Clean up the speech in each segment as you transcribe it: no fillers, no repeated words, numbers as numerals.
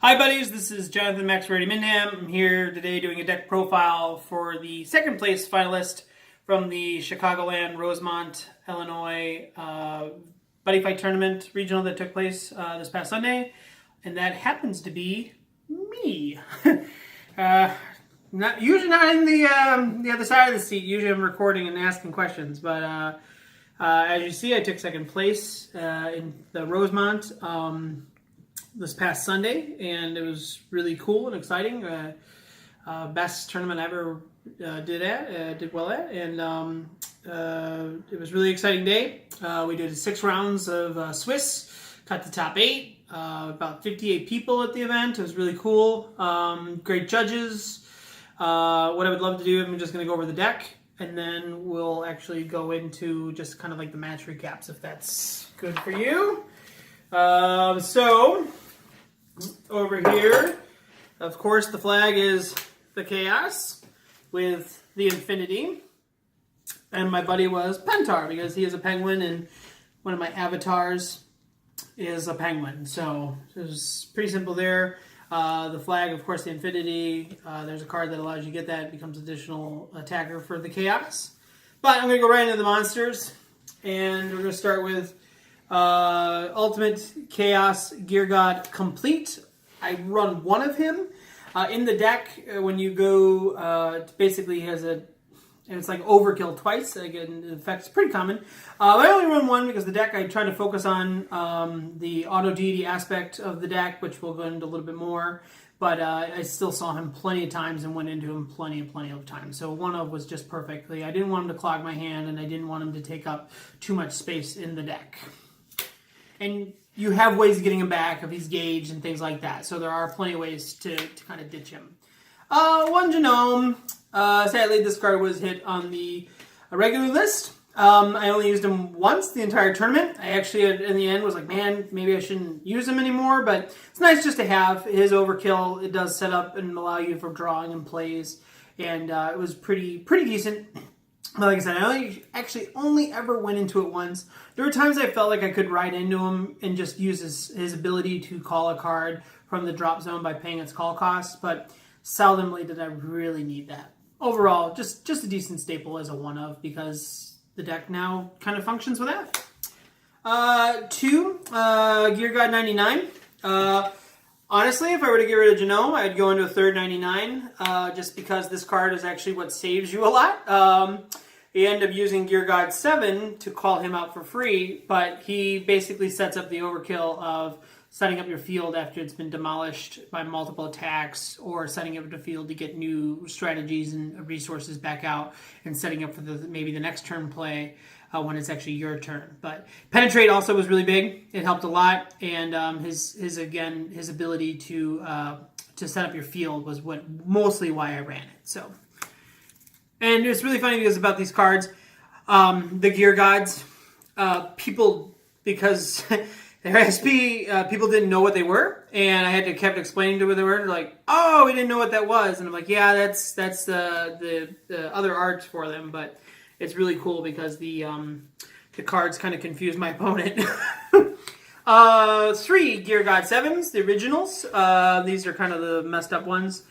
Hi buddies, this is Jonathan Max Ready Minham. I'm here today doing a deck profile for the second place finalist from the Chicagoland Rosemont, Illinois Buddy Fight Tournament regional that took place this past Sunday. And that happens to be me. Usually not in the other side of the seat. Usually I'm recording and asking questions. But as you see, I took second place in the Rosemont this past Sunday, and it was really cool and exciting. Best tournament I ever did well at, and it was a really exciting day. We did 6 rounds of Swiss, got the top 8, about 58 people at the event. It was really cool. Great judges. What I would love to do, I'm just going to go over the deck, and then we'll actually go into just kind of like the match recaps, if that's good for you. So over here, of course, the flag is the Chaos with the Infinity. And my buddy was Pentar because he is a penguin and one of my avatars is a penguin. So it was pretty simple there. The flag, of course, the Infinity. There's a card that allows you to get that. It becomes additional attacker for the Chaos. But I'm going to go right into the monsters. And we're going to start with Ultimate Chaos Gear God Complete. I run one of him. In the deck, when you go, basically has and it's like overkill twice. Again, the effect's pretty common. I only run one because the deck, I try to focus on the auto deity aspect of the deck, which we'll go into a little bit more. But I still saw him plenty of times and went into him plenty of times. So one of was just perfectly. I didn't want him to clog my hand, and I didn't want him to take up too much space in the deck. And you have ways of getting him back if he's gauged and things like that. So there are plenty of ways to kind of ditch him. One Genome. Sadly, this card was hit on the regular list. I only used him once the entire tournament. I actually, in the end, was like, man, maybe I shouldn't use him anymore. But it's nice just to have his overkill. It does set up and allow you for drawing and plays. And it was pretty decent. But like I said, I actually only ever went into it once. There were times I felt like I could ride into him and just use his ability to call a card from the drop zone by paying its call cost, but seldomly did I really need that. Overall, just a decent staple as a one-of, because the deck now kind of functions with that. 2, Gear God 99. Honestly, if I were to get rid of Genome, I'd go into a third 99, just because this card is actually what saves you a lot. You end up using Gear God 7 to call him out for free, but he basically sets up the overkill of setting up your field after it's been demolished by multiple attacks, or setting up the field to get new strategies and resources back out, and setting up for maybe the next turn play when it's actually your turn. But Penetrate also was really big. It helped a lot, and his ability to set up your field was mostly why I ran it. So. And it's really funny because about these cards, the Gear Gods, because their SP, people didn't know what they were, and I had to kept explaining to what they were. They're like, oh, we didn't know what that was, and I'm like, yeah, that's the other art for them, but it's really cool because the cards kind of confused my opponent. 3 Gear God 7s, the originals. These are kind of the messed up ones.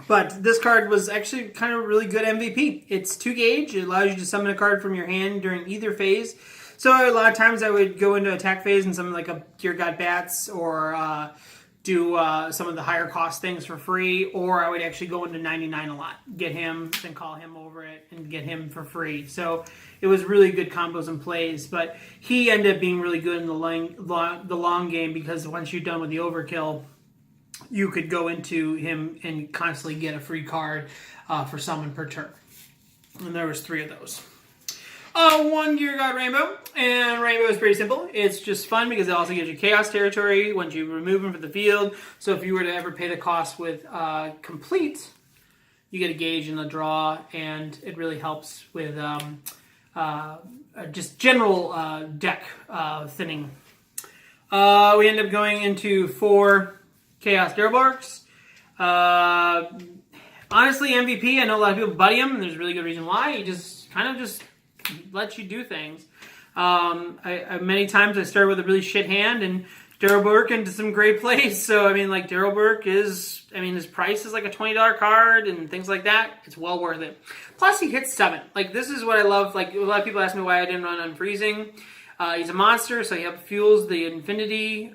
But this card was actually kind of really good MVP. It's 2 gauge. It allows you to summon a card from your hand during either phase. So a lot of times I would go into attack phase and summon like a Gear God Bats, or do some of the higher cost things for free, or I would actually go into 99 a lot. Get him, then call him over it, and get him for free. So it was really good combos and plays. But he ended up being really good in the long game, because once you're done with the overkill, you could go into him and constantly get a free card for summon per turn. And there was 3 of those. 1 Gear God Rainbow. And Rainbow is pretty simple. It's just fun because it also gives you Chaos territory once you remove him from the field. So if you were to ever pay the cost with Complete, you get a gauge and a draw, and it really helps with just general deck thinning. We end up going into 4 Chaos Durbarks. Honestly, MVP, I know a lot of people buddy him, and there's a really good reason why. He just kind of just lets you do things. Many times I started with a really shit hand and Daryl Burke into some great plays. So, I mean, like, Daryl Burke is, I mean, his price is like a $20 card and things like that. It's well worth it. Plus, he hits 7. Like, this is what I love. Like, a lot of people ask me why I didn't run Unfreezing. He's a monster, so he fuels the Infinity.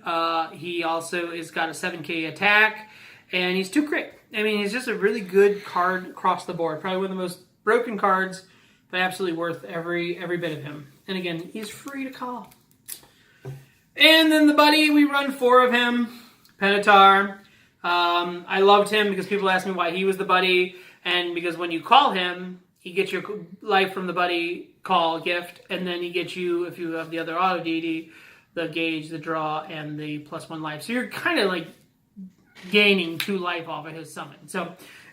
He also has got a 7k attack, and he's 2 crit. I mean, he's just a really good card across the board. Probably one of the most broken cards, but absolutely worth every bit of him. And again, he's free to call. And then the buddy, we run 4 of him, Penatar. I loved him because people asked me why he was the buddy, and because when you call him, he gets your life from the buddy call gift, and then he gets you, if you have the other auto deity, the gauge, the draw, and the +1 life. So you're kind of like gaining 2 life off of his summon. So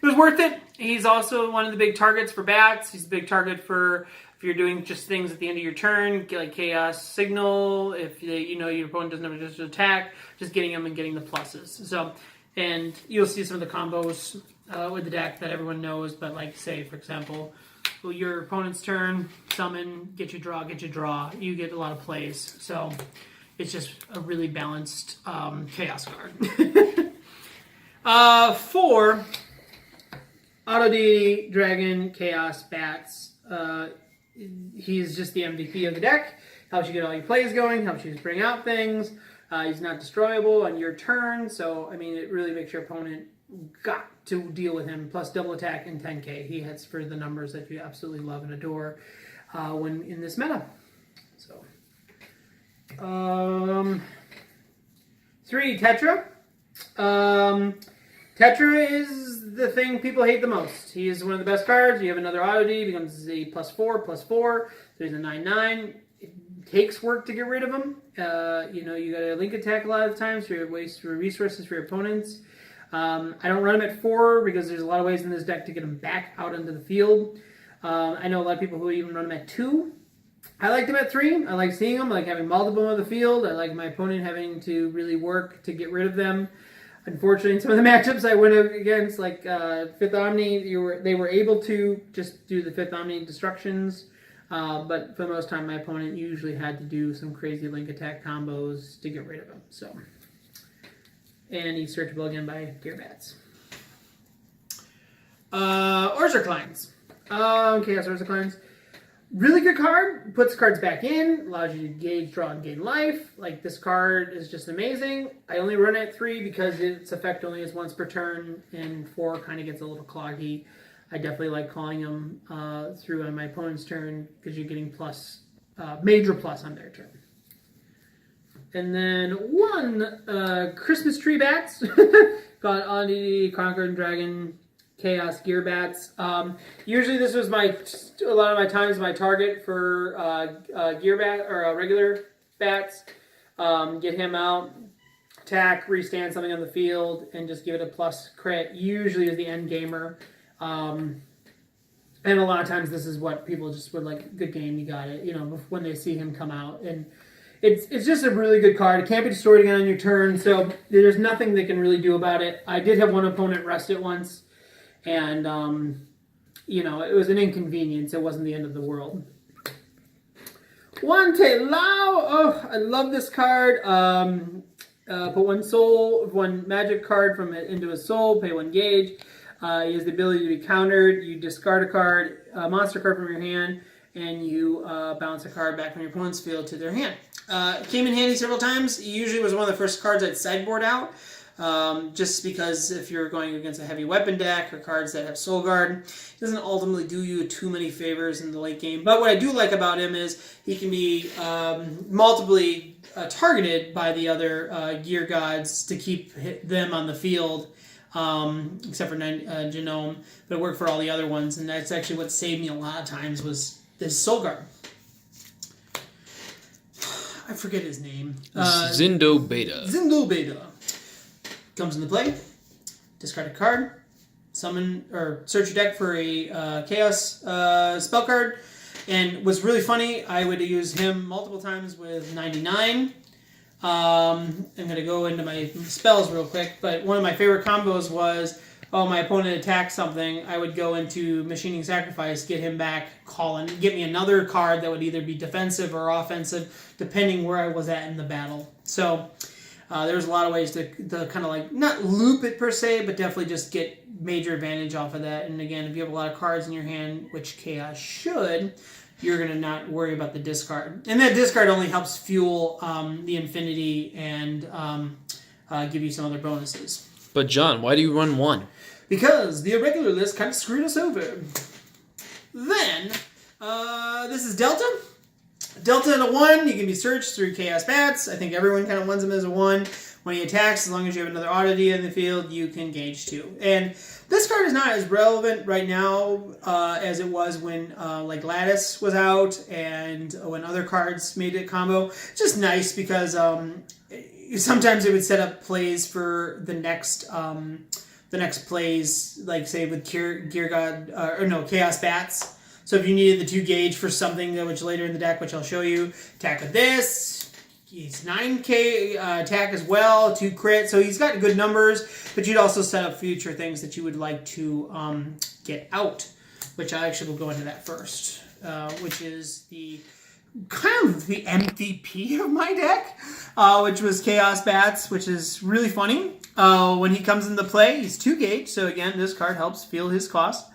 it was worth it. He's also one of the big targets for bats. He's a big target for if you're doing just things at the end of your turn, like Chaos Signal. If you know your opponent doesn't have just attack, just getting him and getting the pluses. So, and you'll see some of the combos with the deck that everyone knows. But like, say for example, well, your opponent's turn, summon, get your draw, you get a lot of plays. So it's just a really balanced chaos card. 4 auto deity, dragon, chaos, bats. He's just the MVP of the deck. Helps you get all your plays going, helps you bring out things. He's not destroyable on your turn, so I mean it really makes your opponent got to deal with him. Plus double attack and 10k. He hits for the numbers that you absolutely love and adore when in this meta. So 3 Tetra. Tetra is the thing people hate the most. He is one of the best cards. You have another auto D, becomes a +4. So he's a 9/9. It takes work to get rid of him. You got to link attack a lot of times for your waste for resources for your opponents. I don't run him at 4 because there's a lot of ways in this deck to get him back out into the field. I know a lot of people who even run him at 2. I like him at 3. I like seeing him. I like having multiple on the field. I like my opponent having to really work to get rid of them. Unfortunately, in some of the matchups I went against, like 5th Omni, they were able to just do the 5th Omni destructions, but for the most time, my opponent usually had to do some crazy link attack combos to get rid of him. So, and he's searchable again by Gearbats. Urzarklines. Chaos Urzarklines. Really good card. Puts cards back in. Allows you to gauge, draw, and gain life. Like, this card is just amazing. I only run it at 3 because its effect only is once per turn, and 4 kind of gets a little cloggy. I definitely like calling them through on my opponent's turn because you're getting major plus on their turn. And then 1 Christmas Tree Bats. Got Oddity, Conquered Dragon, Chaos Gearbats. Usually this was a lot of my times my target for Gearbat or regular bats. Get him out, attack, restand something on the field, and just give it a plus crit. Usually is the end gamer. And a lot of times this is what people just would like, good game, you got it, when they see him come out. And it's just a really good card. It can't be destroyed again on your turn, so there's nothing they can really do about it. I did have one opponent rest it once. And, it was an inconvenience. It wasn't the end of the world. 1 Lao. Oh, I love this card. Put 1 magic card from it into his soul. Pay 1 gauge. He has the ability to be countered. You discard a card, a monster card from your hand, and you bounce a card back from your opponent's field to their hand. It came in handy several times. It usually was one of the first cards I'd sideboard out. Just because if you're going against a heavy weapon deck or cards that have Soul Guard, it doesn't ultimately do you too many favors in the late game. But what I do like about him is he can be multiply targeted by the other gear gods to keep them on the field, except for Genome, but it worked for all the other ones, and that's actually what saved me a lot of times was this Soul Guard. I forget his name. Xindo Beta. Xindo Beta. Comes into play, discard a card, summon or search your deck for a Chaos spell card. And what's really funny, I would use him multiple times with 99. I'm going to go into my spells real quick, but one of my favorite combos was, my opponent attacked something, I would go into Machining Sacrifice, get him back, call and get me another card that would either be defensive or offensive, depending where I was at in the battle. So There's a lot of ways to kind of like not loop it per se, but definitely just get major advantage off of that. And again, if you have a lot of cards in your hand, which Chaos should, you're going to not worry about the discard. And that discard only helps fuel the Infinity and give you some other bonuses. But John, why do you run 1? Because the irregular list kind of screwed us over. Then, this is Delta. Delta at a 1, you can be searched through Chaos Bats. I think everyone kind of runs him as a 1. When he attacks, as long as you have another auto D in the field, you can gauge 2. And this card is not as relevant right now as it was when like Lattice was out and when other cards made it combo. It's just nice because sometimes it would set up plays for the next plays, like say with Gear God Chaos Bats. So if you needed the 2 gauge for something, which later in the deck, which I'll show you, attack with this. He's 9k attack as well, 2 crit. So he's got good numbers, but you'd also set up future things that you would like to get out, which I actually will go into that first, which is the kind of the MVP of my deck, which was Chaos Bats, which is really funny. When he comes into play, he's 2 gauge. So again, this card helps field his cost.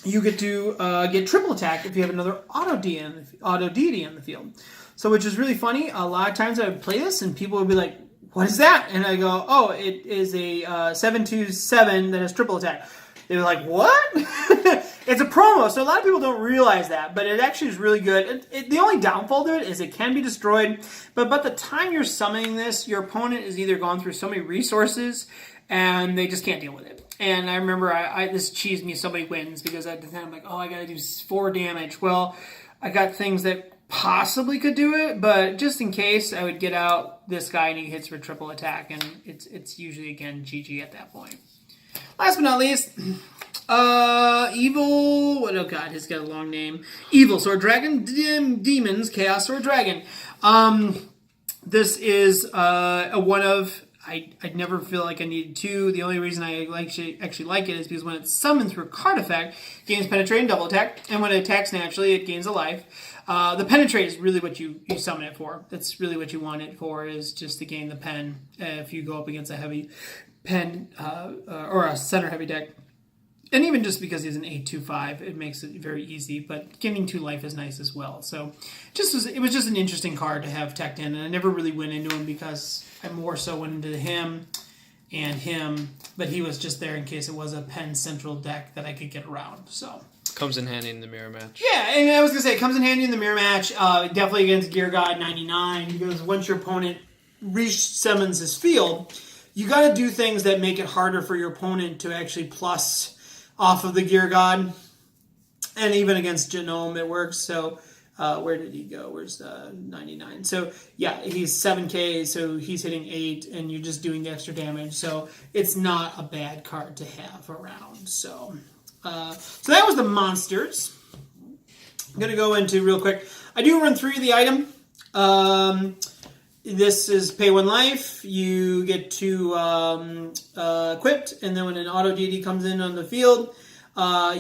You get to get triple attack if you have another auto deity in the field. So which is really funny. A lot of times I would play this and people would be like, what is that? And I go, oh, it is a 7/2/7 that has triple attack. They were like, what? It's a promo, so a lot of people don't realize that, but it actually is really good. The only downfall to it is it can be destroyed, but by the time you're summoning this, your opponent is either gone through so many resources and they just can't deal with it. And I remember this cheesed me, somebody wins, because at the time I'm like, oh, I gotta do 4 damage. Well, I got things that possibly could do it, but just in case, I would get out this guy and he hits for triple attack, and it's usually, again, GG at that point. Last but not least, Evil, oh god, he's got a long name. Evil Sword Dragon, Demons, Chaos Sword Dragon. This is a one of, I'd never feel like I needed 2. The only reason I actually like it is because when it's summoned through a card effect, it gains Penetrate and Double Attack, and when it attacks naturally, it gains a life. The Penetrate is really what you summon it for. That's really what you want it for, is just to gain the pen if you go up against a heavy pen or a center heavy deck. And even just because he's an 8/2/5, it makes it very easy. But gaining 2 life is nice as well. So it was just an interesting card to have teched in. And I never really went into him because I more so went into him and him. But he was just there in case it was a pen central deck that I could get around. So comes in handy in the mirror match. Yeah, and I was going to say, it comes in handy in the mirror match. Definitely against Gear God 99. Because once your opponent summons his field, you got to do things that make it harder for your opponent to actually plus off of the Gear God. And even against Genome it works. So where did he go? Where's the 99? So yeah, he's 7k, so he's hitting 8 and you're just doing the extra damage. So it's not a bad card to have around. So that was the monsters. I'm going to go into real quick. I do run 3 of the item. This is pay 1 life. You get to equipped, and then when an auto deity comes in on the field,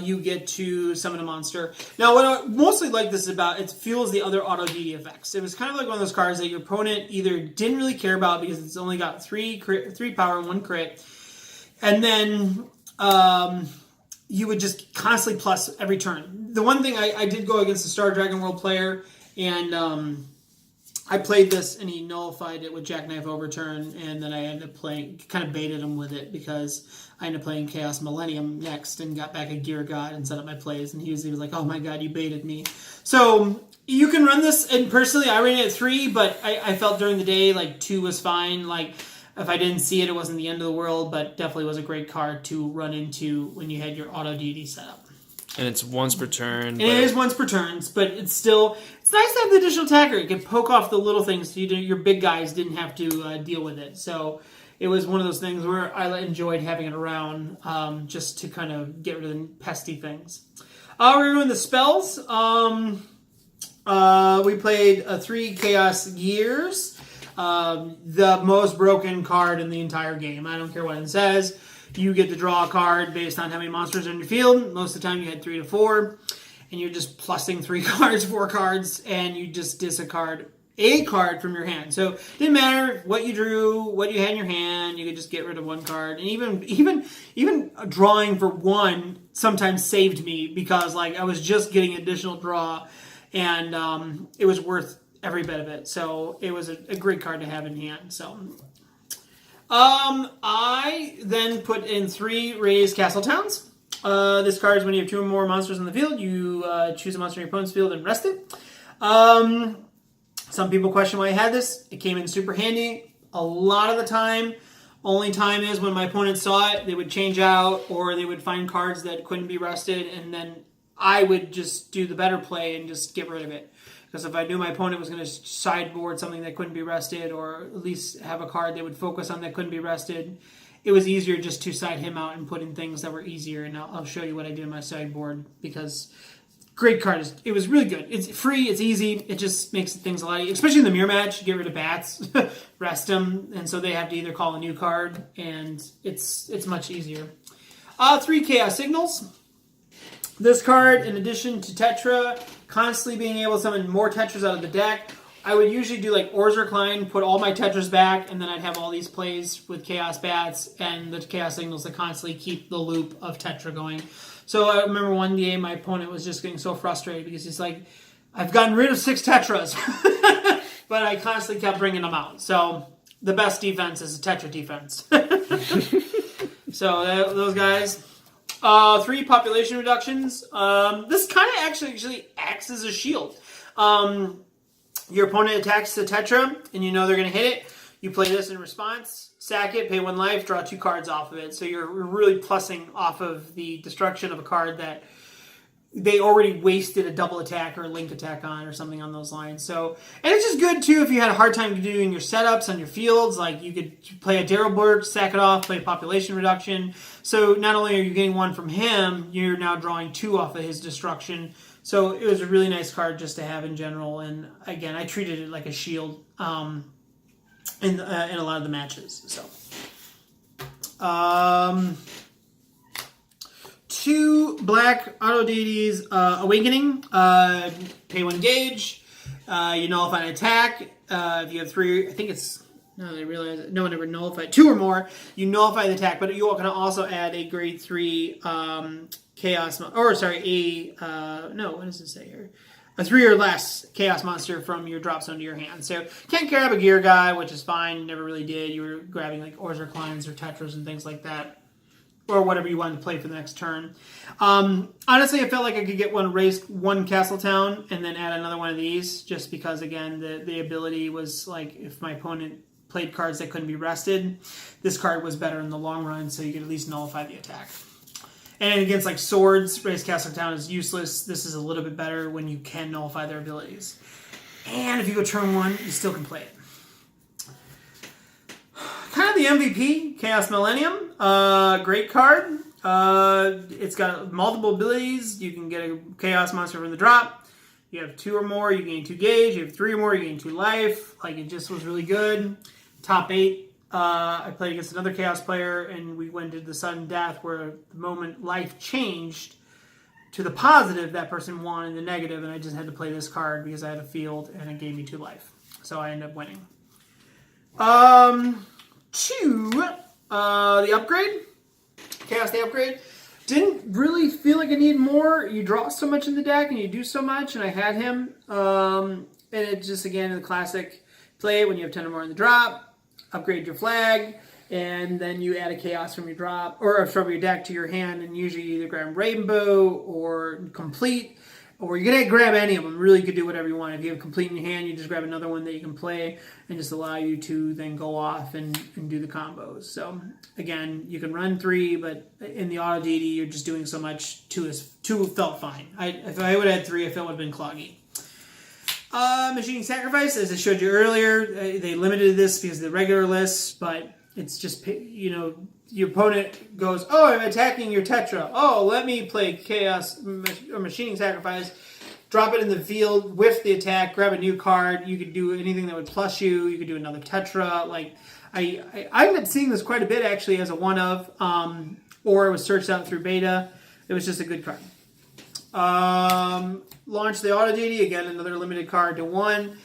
you get to summon a monster. Now, what I mostly like this about, it fuels the other auto deity effects. It was kind of like one of those cards that your opponent either didn't really care about because it's only got 3 power and 1 crit, and then you would just constantly plus every turn. The one thing I did go against the Star Dragon World player, and I played this and he nullified it with Jackknife Overturn, and then I ended up kind of baited him with it because I ended up playing Chaos Millennium next and got back a Gear God and set up my plays, and he was like, oh my god, you baited me. So you can run this, and personally I ran it at 3, but I felt during the day like 2 was fine. Like if I didn't see it, it wasn't the end of the world, but definitely was a great card to run into when you had your auto deity set up. And it's once per turn. It is once per turn, but it's nice to have the additional attacker. It can poke off the little things so your big guys didn't have to deal with it. So it was one of those things where I enjoyed having it around just to kind of get rid of the pesky things. We're doing the spells. We played 3 Chaos Gears. The most broken card in the entire game. I don't care what it says. You get to draw a card based on how many monsters are in your field. Most of the time you had 3 to 4. And you're just plussing 3 cards, 4 cards, and you just discard a card from your hand. So it didn't matter what you drew, what you had in your hand, you could just get rid of one card. And even drawing for one sometimes saved me because like I was just getting additional draw, and it was worth every bit of it. So it was a great card to have in hand. So I then put in 3 Raised Castle Towns. This card is when you have 2 or more monsters in the field, you choose a monster in your opponent's field and rest it. Some people question why I had this. It came in super handy. A lot of the time, only time is when my opponent saw it, they would change out or they would find cards that couldn't be rested, and then I would just do the better play and just get rid of it. Because if I knew my opponent was going to sideboard something that couldn't be rested, or at least have a card they would focus on that couldn't be rested, it was easier just to side him out and put in things that were easier. And I'll show you what I did in my sideboard, because great card. It was really good. It's free. It's easy. It just makes things a lot easier. Especially in the mirror match, you get rid of bats, rest them, and so they have to either call a new card, and it's much easier. 3 Chaos Signals. This card, in addition to Tetra, constantly being able to summon more Tetras out of the deck, I would usually do like Orzer Klein, put all my Tetras back, and then I'd have all these plays with Chaos Bats and the Chaos Signals that constantly keep the loop of Tetra going. So I remember one day my opponent was just getting so frustrated because he's like, I've gotten rid of 6 Tetras, but I constantly kept bringing them out. So the best defense is a Tetra defense. So those guys. 3 population reductions. This kind of actually acts as a shield. Your opponent attacks the Tetra, and you know they're going to hit it. You play this in response, sack it, pay 1 life, draw 2 cards off of it. So you're really plussing off of the destruction of a card that they already wasted a double attack or a link attack on or something on those lines. So, and it's just good too if you had a hard time doing your setups on your fields. Like you could play a Daryl Burke, sack it off, play population reduction. So not only are you getting 1 from him, you're now drawing 2 off of his destruction. So it was a really nice card just to have in general. And again, I treated it like a shield in a lot of the matches. So 2 black Auto Deities Awakening. Pay 1 gauge. You nullify an attack. If you have 3, I think it's... No, they realize it. No one ever nullified 2 or more. You nullify the attack, but you can also add a grade 3 chaos... Or, sorry, what does it say here? A 3 or less chaos monster from your drop zone to your hand. So, can't grab a gear guy, which is fine. Never really did. You were grabbing, like, Orzer Kleins or Tetras and things like that. Or whatever you wanted to play for the next turn. Honestly, I felt like I could get 1 Castle Town and then add another one of these, just because, again, the ability was like if my opponent played cards that couldn't be rested, this card was better in the long run, so you could at least nullify the attack. And against like swords, Raised Castle Town is useless. This is a little bit better when you can nullify their abilities. And if you go turn 1, you still can play it. Kind of the MVP, Chaos Millennium. Great card. It's got multiple abilities. You can get a Chaos monster from the drop. You have 2 or more, you gain 2 gauge. You have 3 or more, you gain 2 life. Like, it just was really good. Top 8. I played against another Chaos player, and we went to the sudden death where the moment life changed to the positive, that person won, and the negative, and I just had to play this card because I had a field, and it gave me 2 life. So I ended up winning. 2, the upgrade, Chaos Day upgrade. Didn't really feel like I need more. You draw so much in the deck and you do so much, and I had him. And it just, again, the classic play it when you have 10 or more in the drop, upgrade your flag, and then you add a Chaos from your drop, or from your deck to your hand, and usually you either grab Rainbow or Complete, or you're going to grab any of them. Really, you could do whatever you want. If you have Complete in your hand, you just grab another one that you can play and just allow you to then go off and do the combos. So, again, you can run 3, but in the Auto Deity, you're just doing so much. 2 felt fine. If I would have had 3, I felt it would have been cloggy. Machining Sacrifice, as I showed you earlier, they limited this because of the regular list, but it's just, your opponent goes, oh, I'm attacking your Tetra. Oh, let me play Chaos or Machining Sacrifice, drop it in the field, whiff the attack, grab a new card. You could do anything that would plus you. You could do another Tetra. Like, I ended up seeing this quite a bit, actually, as a one-of, or it was searched out through beta. It was just a good card. Launch the Auto Deity, again, another limited card to 1.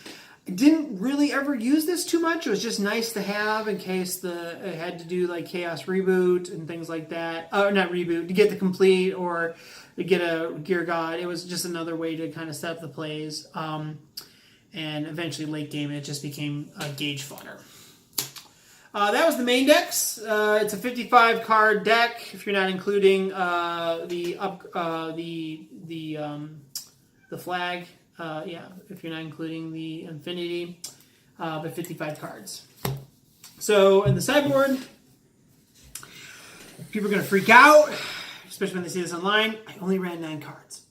didn't really ever use this too much. It was just nice to have in case I had to do like Chaos Reboot and things like that. Not Reboot, to get the complete or to get a Gear God. It was just another way to kind of set up the plays. And eventually late game it just became a gauge fodder. That was the main decks. It's a 55 card deck if you're not including the flag. If you're not including the Infinity, but 55 cards. So in the sideboard, people are going to freak out, especially when they see this online. I only ran 9 cards.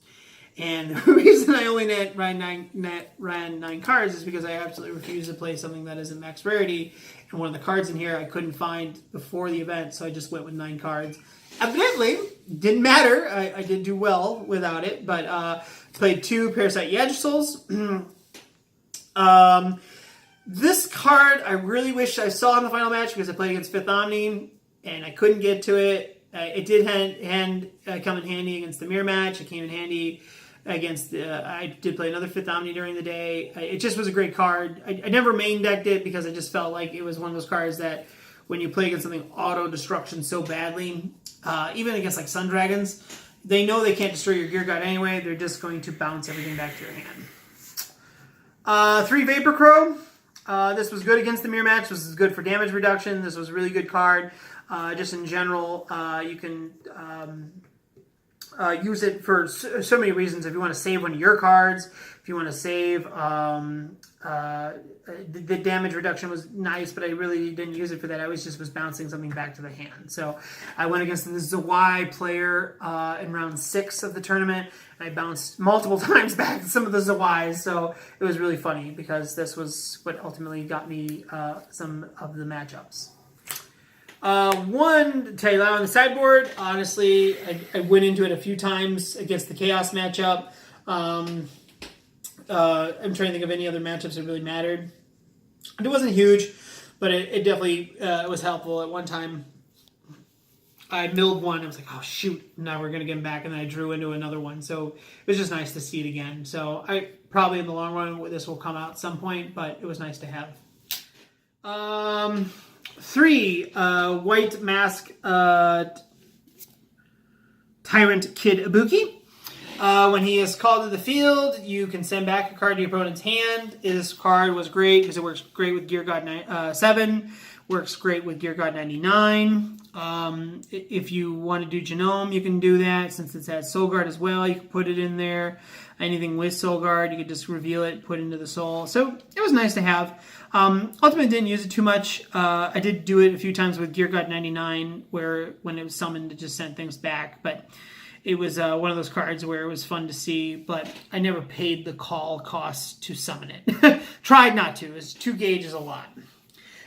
And the reason I only ran 9 cards is because I absolutely refuse to play something that isn't max rarity. And one of the cards in here I couldn't find before the event, so I just went with 9 cards. Evidently, didn't matter. I did do well without it, but played 2 Parasite Yggdrasils. This card I really wish I saw in the final match because I played against 5th Omni and I couldn't get to it. It did come in handy against the mirror match. It came in handy against I did play another 5th Omni during the day. It just was a great card. I never main decked it because I just felt like it was one of those cards that when you play against something auto destruction so badly, even against like Sun Dragons, they know they can't destroy your Gear God anyway. They're just going to bounce everything back to your hand. 3 Vapor Crow. This was good against the mirror match. This is good for damage reduction. This was a really good card. Just in general, you can use it for so many reasons. If you want to save one of your cards, if you want to save the damage reduction was nice, but I really didn't use it for that. I was bouncing something back to the hand. So I went against the Zawai player in round 6 of the tournament, and I bounced multiple times back some of the Zawais. So it was really funny because this was what ultimately got me some of the matchups. One, to tell you that on the sideboard, honestly, I went into it a few times against the Chaos matchup. I'm trying to think of any other matchups that really mattered. It wasn't huge, but it definitely was helpful. At one time, I milled one. I was like, oh, shoot, now we're going to get him back. And then I drew into another one. So it was just nice to see it again. So I probably in the long run, this will come out at some point, but it was nice to have. 3, White Mask Tyrant Kid Ibuki. When he is called to the field, you can send back a card to your opponent's hand. This card was great because it works great with Gear God 7, works great with Gear God 99. If you want to do Genome, you can do that. Since it's at Soul Guard as well, you can put it in there. Anything with Soul Guard, you could just reveal it, put it into the Soul. So it was nice to have. Ultimately, didn't use it too much. I did do it a few times with Gear God 99, where when it was summoned, it just sent things back. But it was one of those cards where it was fun to see, but I never paid the call cost to summon it. Tried not to. It's 2 gauge is a lot.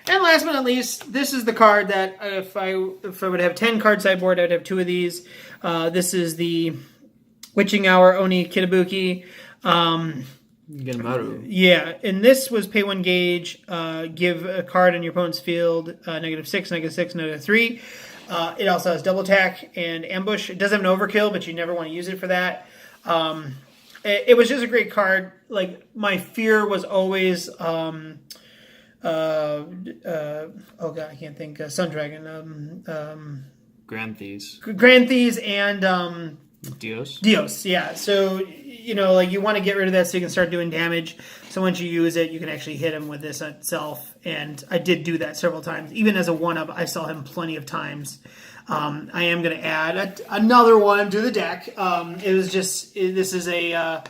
And last but not least, this is the card that if I would have 10 card sideboard, I would have 2 of these. This is the Witching Hour Oni Kitabuki. Genmaru. Yeah, and this was pay 1 gauge, give a card on your opponent's field, -6, -6, -3. It also has double attack and ambush. It does have an overkill, but you never want to use it for that. It was just a great card. Like, my fear was always, oh god, I can't think, Sun Dragon. Granthes and Dios, yeah. So, like you want to get rid of that so you can start doing damage. So once you use it, you can actually hit him with this itself. And I did do that several times. Even as a 1-up, I saw him plenty of times. I am going to add another one to the deck. This is a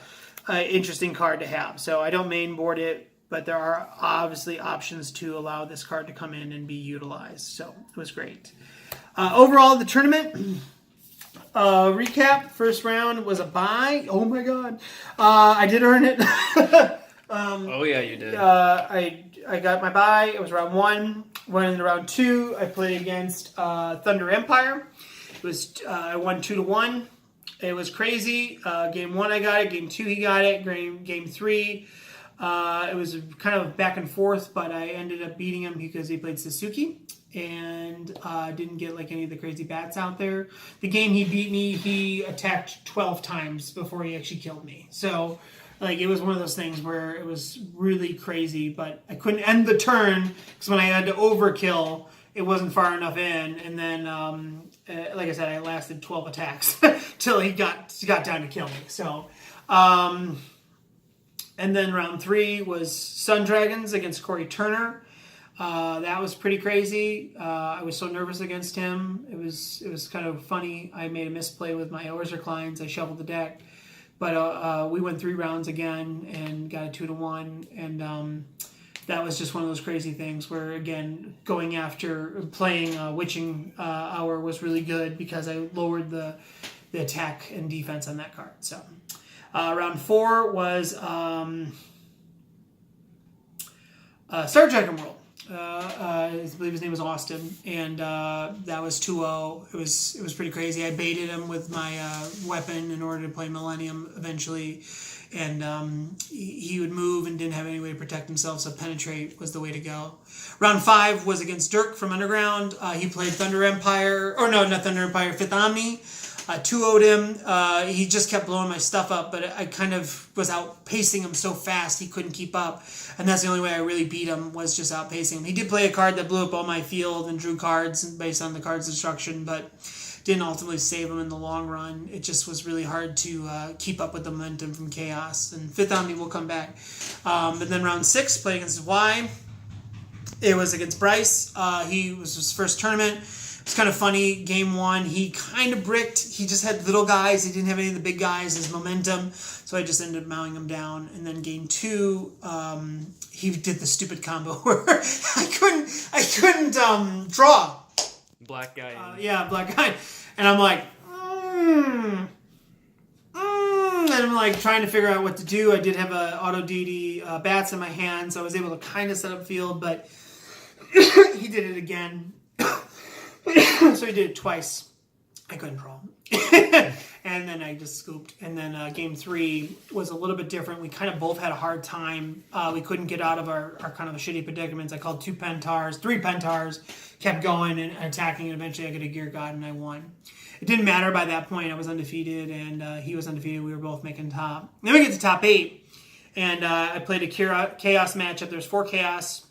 interesting card to have. So I don't main board it, but there are obviously options to allow this card to come in and be utilized. So it was great. Overall, the tournament... recap, first round was a bye. Oh my god. I did earn it. Oh yeah, you did. I got my bye. It was round 1. Went into round 2. I played against Thunder Empire. It was I won 2-1. It was crazy. Game 1 I got it. Game 2 he got it. Game 3 it was kind of back and forth, but I ended up beating him because he played Sasuke. And didn't get like any of the crazy bats out there. The game he beat me, he attacked 12 times before he actually killed me. So Like, it was one of those things where it was really crazy, but I couldn't end the turn because when I had to overkill, it wasn't far enough in. And then, like I said, I lasted 12 attacks till he got down to kill me. So, and then round 3 was Sun Dragons against Corey Turner. That was pretty crazy. I was so nervous against him. It was kind of funny. I made a misplay with my Orzer Kleins. I shuffled the deck. But we went 3 rounds again and got a 2-1, and that was just one of those crazy things where, again, going after playing Witching Hour was really good because I lowered the attack and defense on that card. So round 4 was Star Dragon World. I believe his name was Austin, and that was 2-0. It was pretty crazy. I baited him with my weapon in order to play Millennium eventually, and he would move and didn't have any way to protect himself, so Penetrate was the way to go. Round 5 was against Dirk from Underground. He played Thunder Empire, or no, not Thunder Empire, Fifth Omni. 2-0'd him. He just kept blowing my stuff up, but I kind of was outpacing him so fast he couldn't keep up. And that's the only way I really beat him, was just outpacing him. He did play a card that blew up all my field and drew cards based on the card's destruction, but didn't ultimately save him in the long run. It just was really hard to keep up with the momentum from Chaos. And Fifth Omni will come back. But then round 6, played against Y. It was against Bryce. He was his first tournament. It's kind of funny. Game 1, he kind of bricked. He just had little guys. He didn't have any of the big guys, his momentum. So I just ended up mowing him down. And then game 2, he did the stupid combo where I couldn't draw. Black guy. Black guy. And I'm like, and I'm like trying to figure out what to do. I did have a auto DD bats in my hand, so I was able to kind of set up field, but he did it again. So he did it twice. I couldn't draw. And then I just scooped. And then game 3 was a little bit different. We kind of both had a hard time. We couldn't get out of our kind of shitty predicaments. I called 2 Pentars, 3 Pentars, kept going and attacking, and eventually I got a Gear God and I won. It didn't matter by that point. I was undefeated and he was undefeated. We were both making top. Then we get to top 8. And I played a Chaos matchup. There's 4 Chaos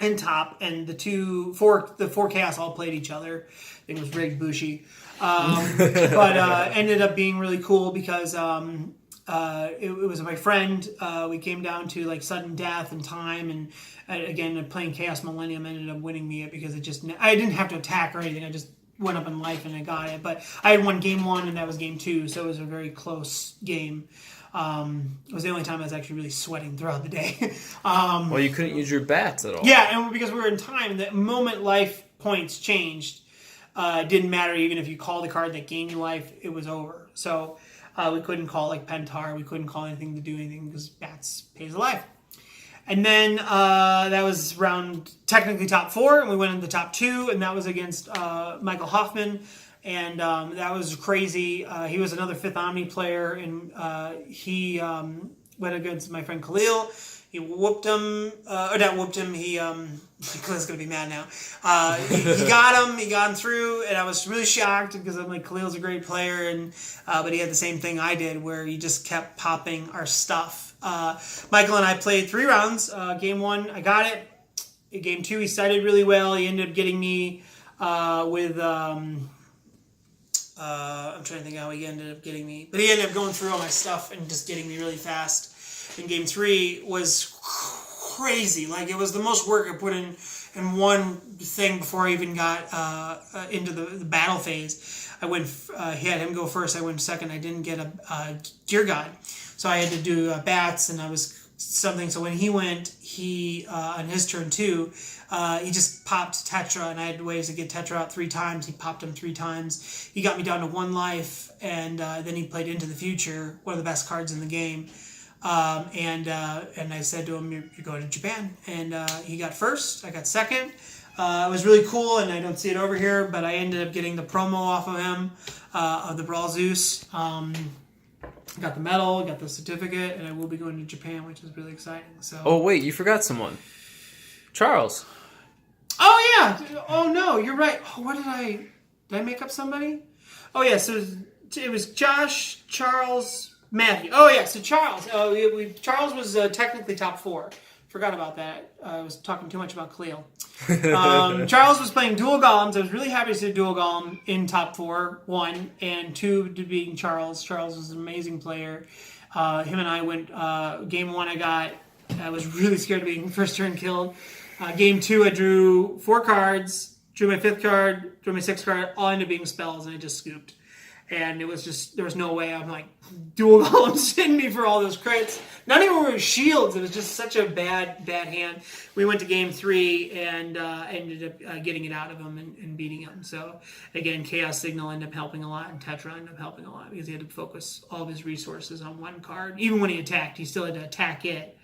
in top, and the 4 Chaos all played each other. I think it was rigged Bushi. But ended up being really cool because it was my friend. We came down to like sudden death and time, and again playing Chaos Millennium ended up winning me it because I didn't have to attack or anything. I just went up in life and I got it. But I had won game 1 and that was game 2, so it was a very close game. It was the only time I was actually really sweating throughout the day. Well, you couldn't use your bats at all. Yeah, and because we were in time, the moment life points changed, it didn't matter. Even if you called a card that gained you life, it was over. So we couldn't call like Pentar. We couldn't call anything to do anything because bats pays life. And then that was round technically top 4, and we went into the top 2, and that was against Michael Hoffman. And that was crazy. He was another Fifth Omni player, and he went against my friend Khalil. He whooped him, or not whooped him. Khalil's gonna be mad now. He got him through, and I was really shocked because I'm like, Khalil's a great player, and but he had the same thing I did, where he just kept popping our stuff. Michael and I played 3 rounds. Game 1, I got it. In game 2, he started really well. He ended up getting me with. I'm trying to think how he ended up getting me. But he ended up going through all my stuff and just getting me really fast. And game 3 was crazy. Like, it was the most work I put in one thing before I even got into the battle phase. I went, he had him go first. I went second. I didn't get a Gear God. So I had to do bats, and I was something. So when he went, on his turn 2, he just popped Tetra, and I had ways to get Tetra out 3 times. He popped him 3 times. He got me down to 1 life, and then he played Into the Future, one of the best cards in the game. And I said to him, "You're going to Japan," and he got first. I got second. It was really cool, and I don't see it over here, but I ended up getting the promo off of him of the Brawl Zeus. Got the medal, got the certificate, and I will be going to Japan, which is really exciting. So. Oh wait, you forgot someone. Charles. Oh yeah. Oh no, you're right. Oh, what did I make up somebody? Oh yeah. So it was Josh, Charles, Matthew. Oh yeah, so Charles. Charles was technically top 4. Forgot about that. I was talking too much about Khalil. Charles was playing dual golems. I was really happy to see dual golem in top 4, 1, and 2 to being Charles. Charles was an amazing player. Him and I went game 1. I was really scared of being first turn killed. Game 2, I drew 4 cards, drew my 5th card, drew my 6th card, all ended up being spells, and I just scooped. And it was just, there was no way. I'm like, dual golems hitting me for all those crits. Not even with shields. It was just such a bad hand. We went to game 3 and ended up getting it out of him and beating him. So, again, Chaos Signal ended up helping a lot, and Tetra ended up helping a lot because he had to focus all of his resources on one card. Even when he attacked, he still had to attack it.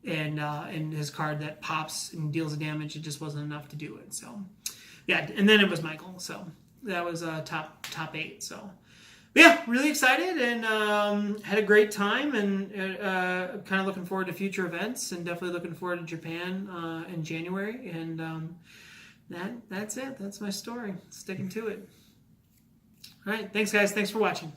And his card that pops and deals the damage, it just wasn't enough to do it. So, yeah, and then it was Michael. So that was top 8. So, yeah, really excited and had a great time and kind of looking forward to future events and definitely looking forward to Japan in January. And that's it. That's my story. Sticking to it. All right, thanks guys. Thanks for watching.